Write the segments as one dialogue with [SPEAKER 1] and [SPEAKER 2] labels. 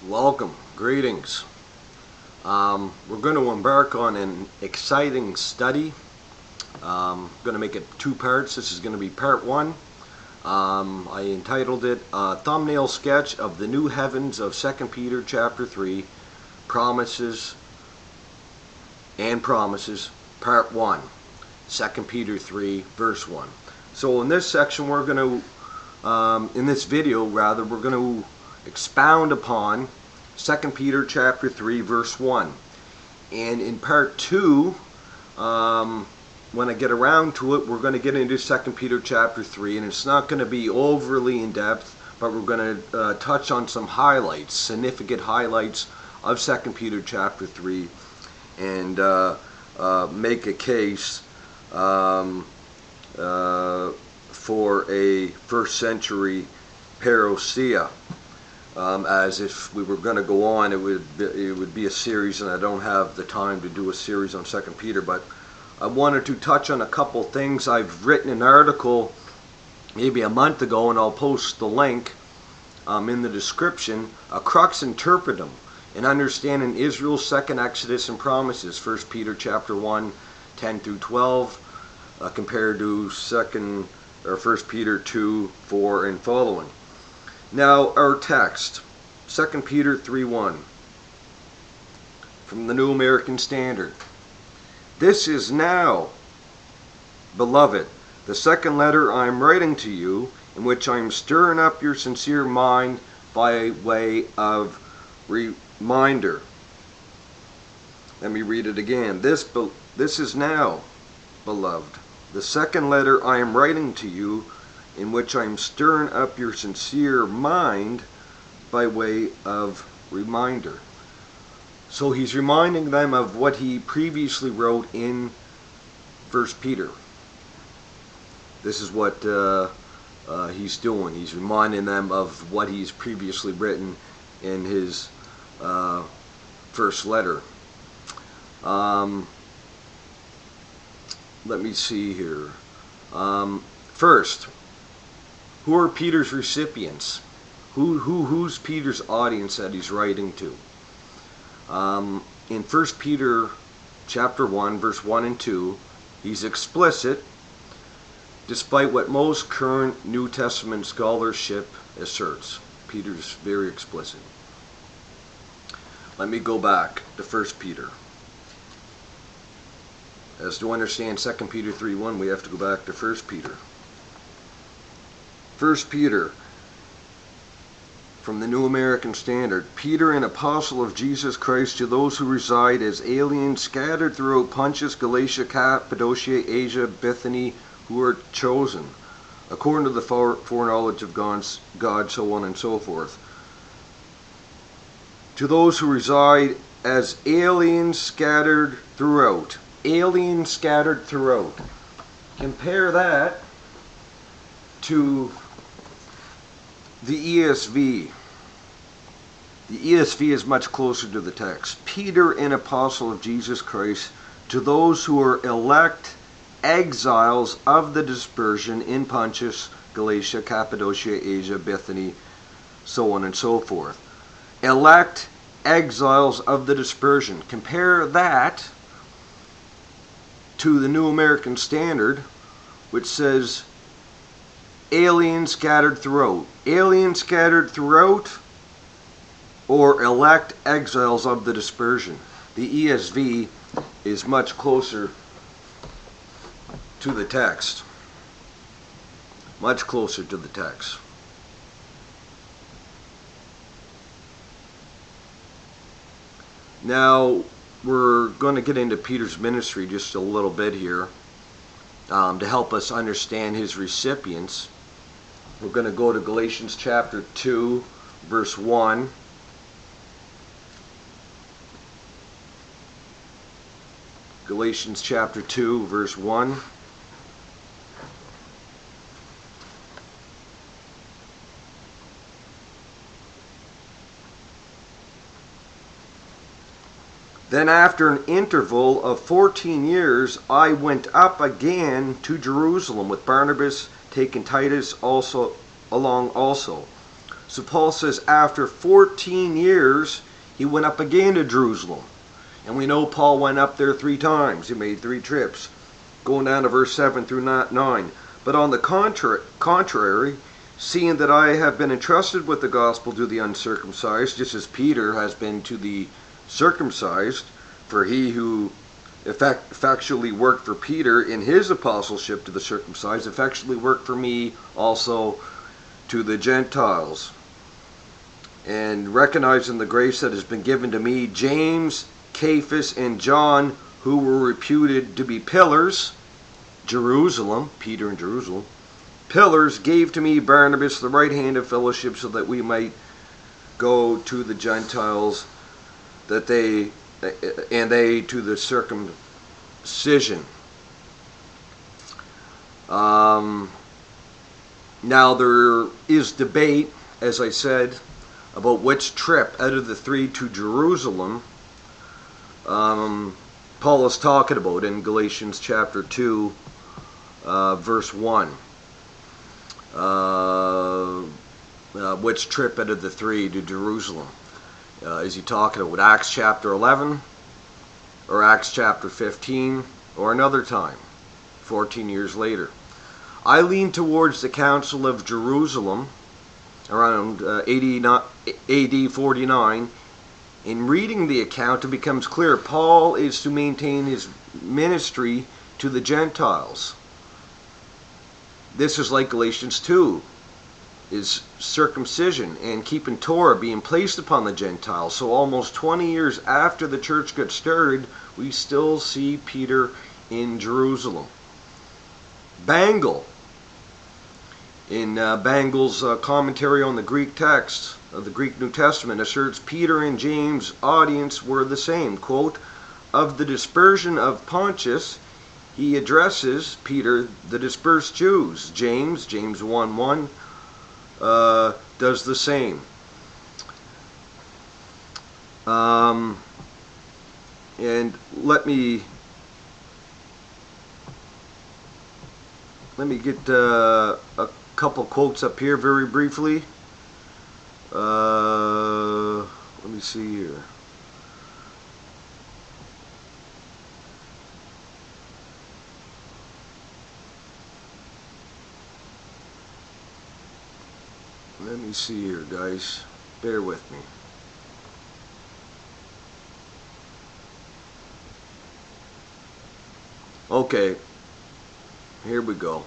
[SPEAKER 1] Welcome, greetings. We're going to embark on an exciting study. Going to make it two parts. This is going to be part one. I entitled it Thumbnail Sketch of the New Heavens of 2 Peter chapter 3, Promises and Promises, part 1, 2 Peter 3, verse 1. So in this section we're going to, in this video rather, we're going to expound upon 2 Peter chapter 3 verse 1. And in part 2, when I get around to it, we're going to get into 2 Peter chapter 3, and it's not going to be overly in depth, but we're going to touch on some highlights, significant highlights of 2 Peter chapter 3, and make a case for a first century parousia. As if we were going to go on, it would be a series, and I don't have the time to do a series on 2 Peter, but I wanted to touch on a couple things. I've written an article maybe a month ago, and I'll post the link in the description, Crux Interpretum, in understanding Israel's second Exodus and promises, 1 Peter chapter 1, 10 through 12, compared to 1 Peter 2, 4, and following. Now, our text, 2 Peter 3:1, from the New American Standard. This is now, beloved, the second letter I am writing to you, in which I am stirring up your sincere mind by way of reminder. Let me read it again. This is now, beloved, the second letter I am writing to you, in which I am stirring up your sincere mind by way of reminder. So he's reminding them of what he previously wrote in 1 Peter. This is what he's doing. He's reminding them of what he's previously written in his first letter. Let me see here. First, who are Peter's recipients? Who's Peter's audience that he's writing to? In 1 Peter chapter 1, verse 1 and 2, he's explicit, despite what most current New Testament scholarship asserts. Peter's very explicit. Let me go back to 1 Peter. As to understand 2 Peter 3:1, we have to go back to 1 Peter. 1 Peter, from the New American Standard. Peter, an apostle of Jesus Christ, to those who reside as aliens scattered throughout Pontus, Galatia, Cappadocia, Asia, Bithynia, who are chosen, according to the foreknowledge of God, so on and so forth. To those who reside as aliens scattered throughout. Aliens scattered throughout. Compare that to the ESV. The ESV is much closer to the text. Peter, an apostle of Jesus Christ, to those who are elect exiles of the dispersion in Pontus, Galatia, Cappadocia, Asia, Bithynia, so on and so forth. Elect exiles of the dispersion. Compare that to the New American Standard, which says aliens scattered throughout. Aliens scattered throughout, or elect exiles of the dispersion. The ESV is much closer to the text. Much closer to the text. Now, we're going to get into Peter's ministry just a little bit here to help us understand his recipients. We're going to go to Galatians chapter 2, verse 1. Galatians chapter 2, verse 1. Then after an interval of 14 years, I went up again to Jerusalem with Barnabas, taking Titus along also. So Paul says after 14 years, he went up again to Jerusalem. And we know Paul went up there 3 times. He made 3 trips, going down to verse 7 through 9. But on the contrary, seeing that I have been entrusted with the gospel to the uncircumcised, just as Peter has been to the circumcised, for he who effectually worked for Peter in his apostleship to the circumcised, effectually worked for me also to the Gentiles. And recognizing the grace that has been given to me, James, Cephas, and John, who were reputed to be pillars, Jerusalem, Peter and Jerusalem, pillars, gave to me Barnabas the right hand of fellowship, so that we might go to the Gentiles, that they to the circumcision. Now there is debate, as I said, about which trip out of the 3 to Jerusalem Paul is talking about in Galatians chapter 2, verse 1. Which trip out of the 3 to Jerusalem? Is he talking about Acts chapter 11 or Acts chapter 15 or another time, 14 years later? I lean towards the Council of Jerusalem around AD 49. In reading the account, it becomes clear Paul is to maintain his ministry to the Gentiles. This is like Galatians 2, is circumcision and keeping Torah being placed upon the Gentiles. So almost 20 years after the church got started, we still see Peter in Jerusalem. Bangle, in Bangle's commentary on the Greek text of the Greek New Testament, asserts Peter and James' audience were the same. Quote, of the dispersion of Pontus, he addresses, Peter, the dispersed Jews. James 1:1, does the same. And let me get a couple quotes up here very briefly. Let me see here. Let me see here, guys. Bear with me. Okay. Here we go.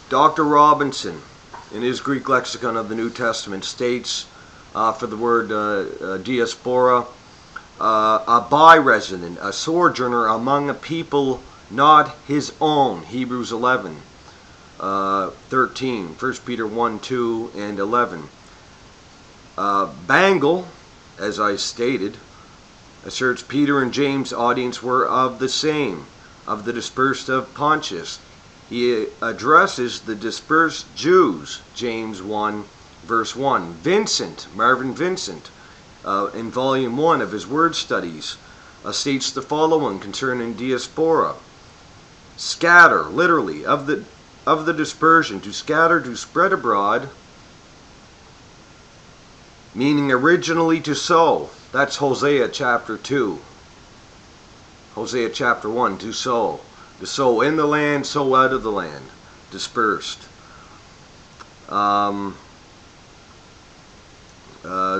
[SPEAKER 1] Dr. Robinson, in his Greek lexicon of the New Testament, states for the word diaspora, a by-resident, a sojourner among a people not his own. Hebrews 11, 13, 1 Peter 1, 2, and 11. Bangle, as I stated, asserts Peter and James' audience were of the same, of the dispersed of Pontus. He addresses the dispersed Jews, James 1, verse 1. Vincent, Marvin Vincent, in volume 1 of his word studies, states the following concerning diaspora. Scatter, literally, of the dispersion, to scatter, to spread abroad, meaning originally to sow. That's Hosea chapter 2. Hosea chapter 1, to sow. To sow in the land, sow out of the land. Dispersed. To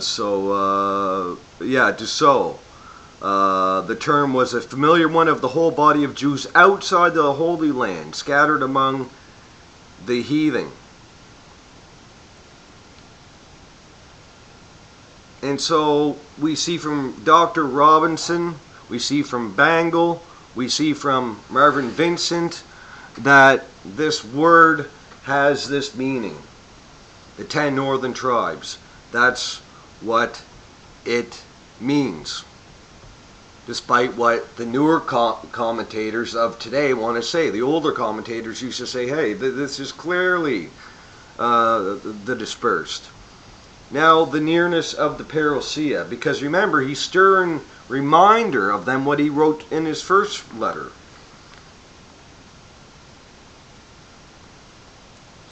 [SPEAKER 1] sow. The term was a familiar one of the whole body of Jews outside the Holy Land, scattered among the heathen. And so we see from Dr. Robinson, we see from Bangle, we see from Marvin Vincent that this word has this meaning. The 10 northern tribes. That's what it means. Despite what the newer commentators of today want to say. The older commentators used to say, hey, this is clearly the dispersed. Now, the nearness of the parousia, because remember, he's stern reminder of them what he wrote in his first letter.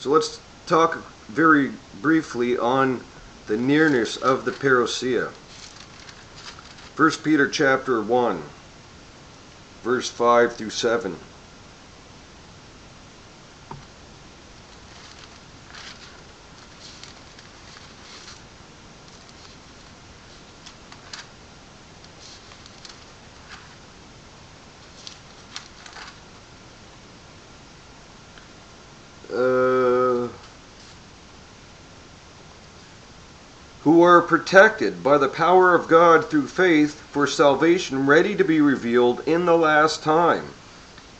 [SPEAKER 1] So let's talk very briefly on the nearness of the parousia. 1 Peter chapter 1, verse 5 through 7. Who are protected by the power of God through faith for salvation ready to be revealed in the last time.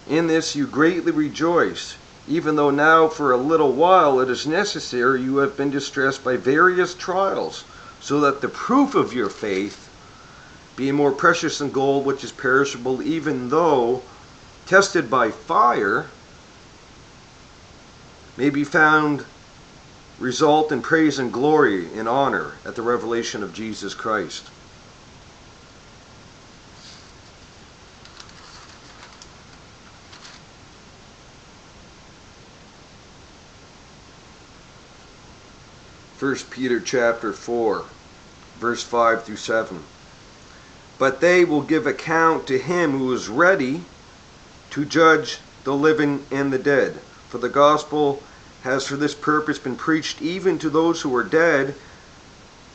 [SPEAKER 1] In this you greatly rejoice, even though now for a little while it is necessary you have been distressed by various trials, so that the proof of your faith, being more precious than gold which is perishable, even though tested by fire, may be found result in praise and glory and honor at the revelation of Jesus Christ. First Peter chapter 4, verse 5 through 7. But they will give account to him who is ready to judge the living and the dead. For the gospel has for this purpose been preached even to those who are dead,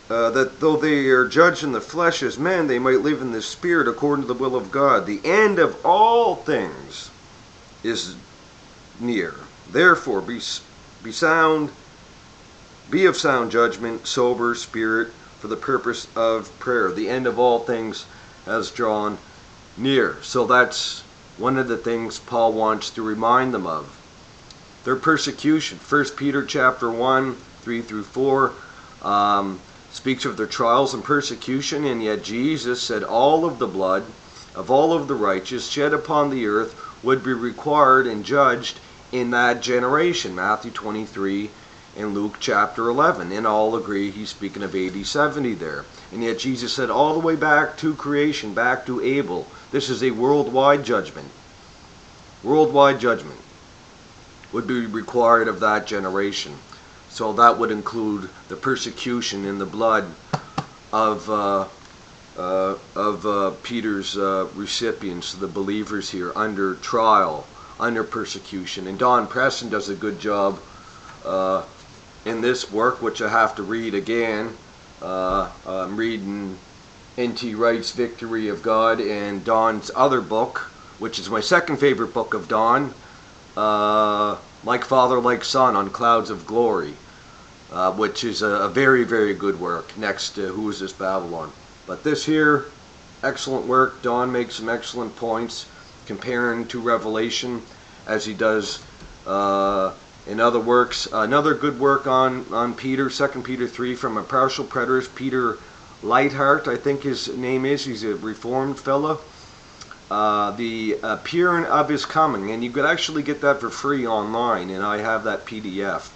[SPEAKER 1] that though they are judged in the flesh as men, they might live in the spirit according to the will of God. The end of all things is near. Therefore be of sound judgment, sober spirit, for the purpose of prayer. The end of all things has drawn near. So that's one of the things Paul wants to remind them of. Their persecution. 1 Peter chapter 1, 3 through 4 speaks of their trials and persecution, and yet Jesus said all of the blood of all of the righteous shed upon the earth would be required and judged in that generation. Matthew 23 and Luke chapter 11. And all agree he's speaking of AD 70 there. And yet Jesus said all the way back to creation, back to Abel, this is a worldwide judgment. Worldwide judgment would be required of that generation. So that would include the persecution in the blood of Peter's recipients, the believers here, under trial, under persecution. And Don Preston does a good job in this work, which I have to read again. I'm reading N.T. Wright's Victory of God, and Don's other book, which is my second favorite book of Don, Like Father, Like Son, on Clouds of Glory, which is a very, very good work next to Who Is This Babylon. But this here, excellent work. Don makes some excellent points comparing to Revelation as he does in other works. Another good work on Peter, 2 Peter 3, from a partial preterist, Peter Lightheart, I think his name is. He's a Reformed fella. The appearing of his coming, and you could actually get that for free online, and I have that PDF.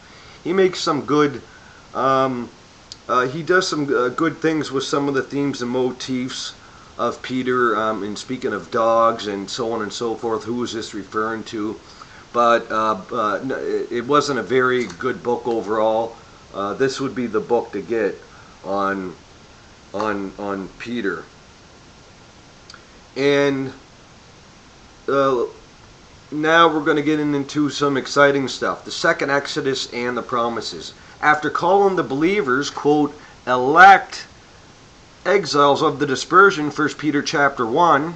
[SPEAKER 1] He makes some good he does some good things with some of the themes and motifs of Peter, and speaking of dogs and so on and so forth. Who is this referring to? But it wasn't a very good book overall. This would be the book to get on Peter. And now we're going to get into some exciting stuff. The second Exodus and the promises. After calling the believers, quote, elect exiles of the dispersion, 1 Peter chapter 1,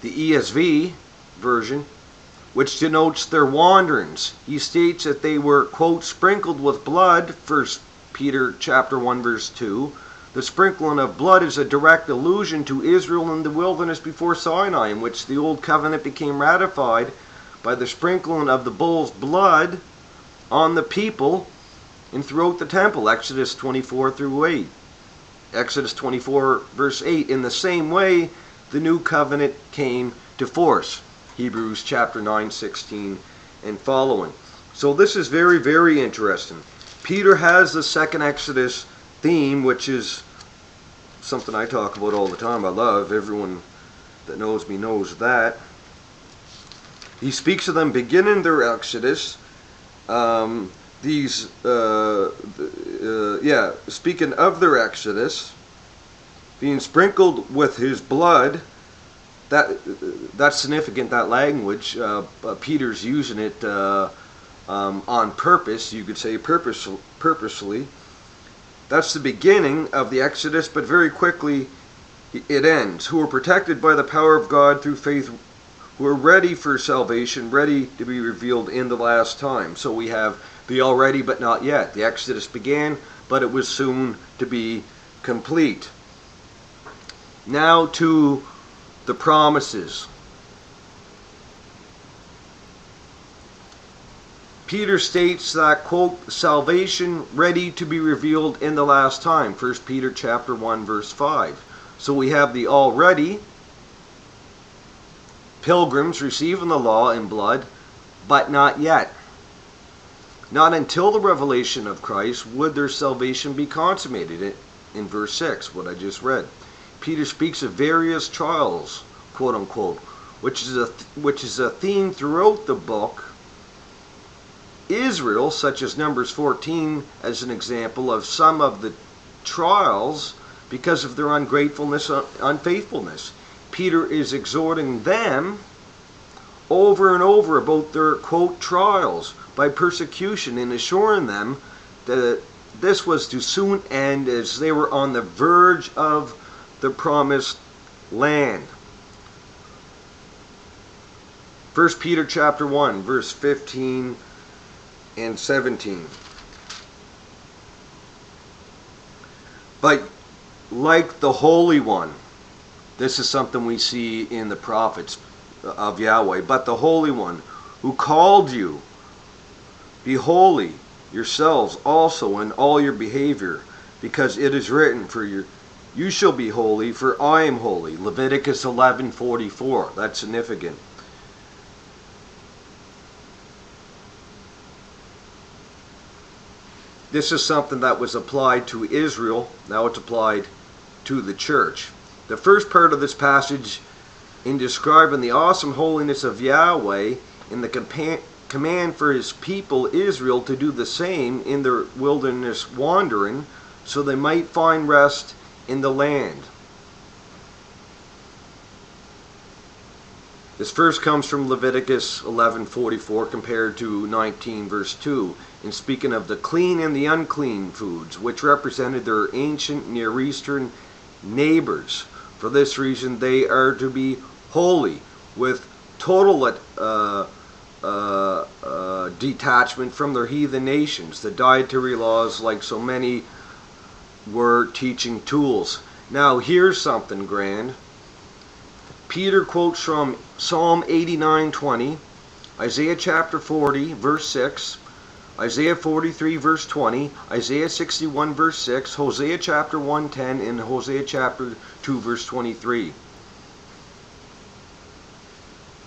[SPEAKER 1] the ESV version, which denotes their wanderings, he states that they were, quote, sprinkled with blood, 1 Peter chapter 1 verse 2. The sprinkling of blood is a direct allusion to Israel in the wilderness before Sinai, in which the old covenant became ratified by the sprinkling of the bull's blood on the people and throughout the temple, Exodus 24 through 8. Exodus 24 verse 8. In the same way, the new covenant came to force, Hebrews chapter 9, 16 and following. So this is very, very interesting. Peter has the second Exodus theme, which is something I talk about all the time. I love. Everyone that knows me knows that. He speaks of them beginning their Exodus speaking of their exodus, being sprinkled with his blood, that's significant, that language. Peter's using it on purpose, you could say purposely. That's the beginning of the exodus, but very quickly it ends. Who are protected by the power of God through faith, who are ready for salvation, ready to be revealed in the last time. So we have the already but not yet. The exodus began, but it was soon to be complete. Now to the promises. Peter states that, quote, salvation ready to be revealed in the last time. 1 Peter chapter 1, verse 5. So we have the already, pilgrims receiving the law in blood, but not yet. Not until the revelation of Christ would their salvation be consummated, in verse 6, what I just read. Peter speaks of various trials, quote unquote, which is a theme throughout the book. Israel, such as Numbers 14 as an example of some of the trials because of their ungratefulness, unfaithfulness. Peter is exhorting them over and over about their, quote, trials by persecution, and assuring them that this was to soon end as they were on the verge of the promised land. 1 Peter chapter 1, verse 15 and 17. But like the Holy One, this is something we see in the prophets of Yahweh, but the Holy One who called you, be holy yourselves also in all your behavior, because it is written, you shall be holy, for I am holy. Leviticus 11:44. That's significant. This is something that was applied to Israel. Now it's applied to the church. The first part of this passage, in describing the awesome holiness of Yahweh and the command for his people Israel to do the same in their wilderness wandering, so they might find rest in the land. This verse comes from Leviticus 11:44 compared to 19 verse 2, in speaking of the clean and the unclean foods, which represented their ancient Near Eastern neighbors. For this reason they are to be holy, with total detachment from their heathen nations. The dietary laws, like so many, were teaching tools. Now here's something grand. Peter quotes from Psalm 89:20, Isaiah chapter 40 verse 6, Isaiah 43 verse 20, Isaiah 61 verse 6, Hosea chapter 1:10, and Hosea chapter 2 verse 23.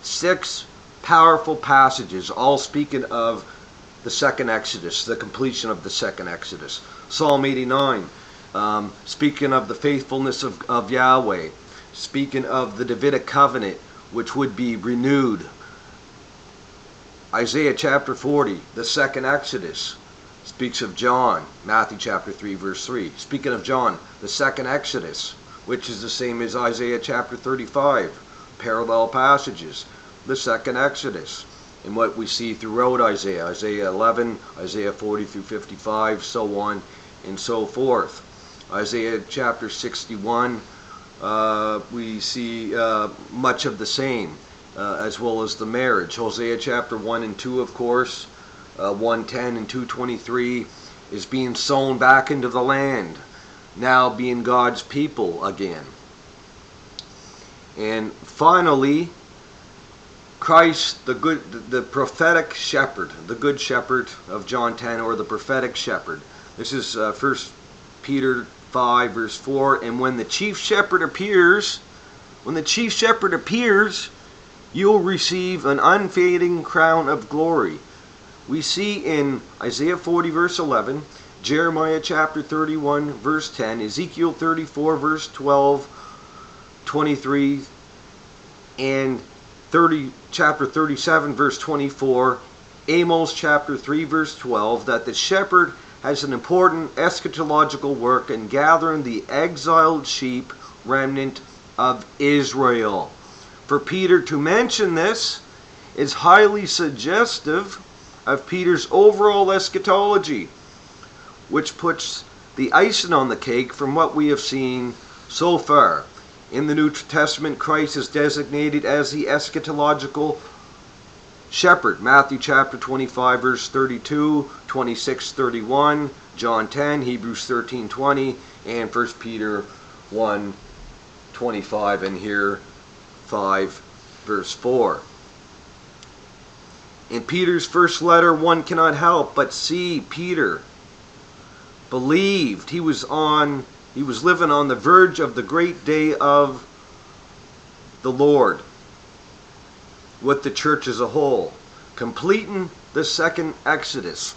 [SPEAKER 1] 6 powerful passages, all speaking of the second Exodus, the completion of the second Exodus. Psalm 89, speaking of the faithfulness of Yahweh, speaking of the Davidic covenant, which would be renewed. Isaiah chapter 40, the second Exodus, speaks of John. Matthew chapter 3 verse 3, speaking of John, the second Exodus, which is the same as Isaiah chapter 35, parallel passages, the second Exodus, and what we see throughout Isaiah, Isaiah 11, Isaiah 40 through 55, so on and so forth. Isaiah chapter 61, we see much of the same, as well as the marriage. Hosea chapter 1 and 2, of course, 1:10 and 2:23, is being sown back into the land, now being God's people again. And finally, Christ, the prophetic shepherd, the good shepherd of John 10, or the prophetic shepherd. This is 1 Peter 5 verse 4, and when the chief shepherd appears, you'll receive an unfading crown of glory. We see in Isaiah 40 verse 11, Jeremiah chapter 31 verse 10, Ezekiel 34 verse 12, 23, and chapter 37 verse 24, Amos chapter 3 verse 12 that the shepherd has an important eschatological work in gathering the exiled sheep remnant of Israel. For Peter to mention this is highly suggestive of Peter's overall eschatology, which puts the icing on the cake from what we have seen so far. In the New Testament, Christ is designated as the eschatological shepherd. Matthew chapter 25 verse 32, 26:31, John 10, Hebrews 13:20, and 1 Peter 1:25, and here 5 verse 4. In Peter's first letter, one cannot help but see Peter believed. He was living on the verge of the great day of the Lord with the church as a whole, completing the second Exodus,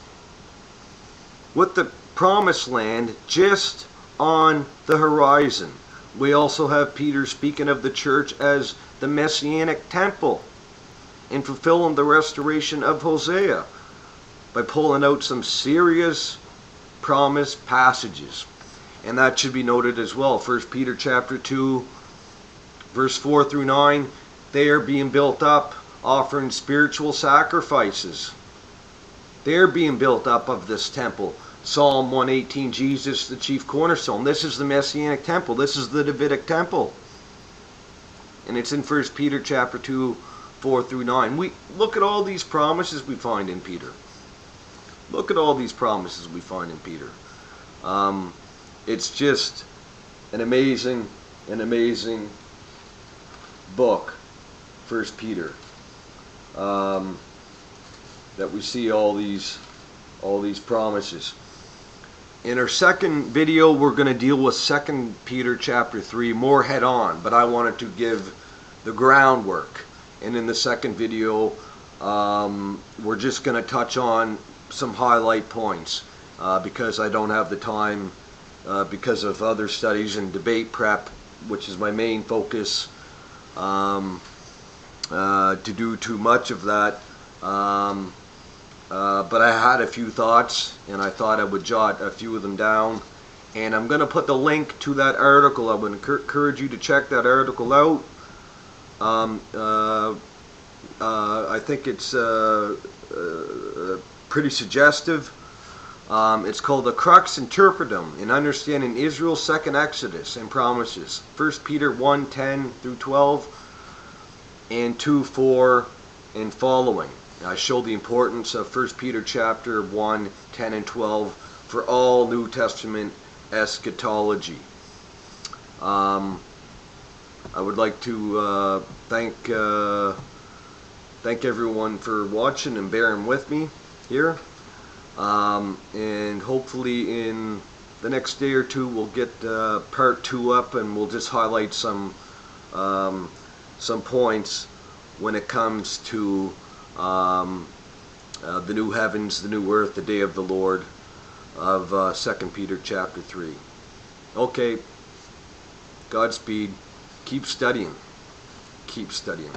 [SPEAKER 1] with the promised land just on the horizon. We also have Peter speaking of the church as the Messianic temple and fulfilling the restoration of Hosea by pulling out some serious promise passages. And that should be noted as well. 1 Peter chapter 2 verse 4 through 9, they are being built up, offering spiritual sacrifices. They're being built up of this temple. Psalm 118, Jesus the chief cornerstone. This is the Messianic temple. This is the Davidic temple. And it's in 1 Peter chapter 2, 4 through 9. We look at all these promises we find in Peter. Look at all these promises we find in Peter. It's just an amazing book, 1 Peter. That we see all these promises. In our second video, we're going to deal with 2 Peter chapter 3 more head on, but I wanted to give the groundwork. And in the second video, we're just going to touch on some highlight points because I don't have the time because of other studies and debate prep, which is my main focus, to do too much of that. But I had a few thoughts, and I thought I would jot a few of them down. And I'm going to put the link to that article. I would encourage you to check that article out. I think it's pretty suggestive. It's called the Crux Interpretum in Understanding Israel's Second Exodus and Promises. 1 Peter 1:10 through 12 and 2:4 and following. I show the importance of 1 Peter chapter 1, 10 and 12 for all New Testament eschatology. I would like to thank everyone for watching and bearing with me here. And hopefully in the next day or two we'll get part 2 up, and we'll just highlight some points when it comes to the new heavens, the new earth, the day of the Lord of 2 Peter chapter 3. Okay, Godspeed. Keep studying. Keep studying.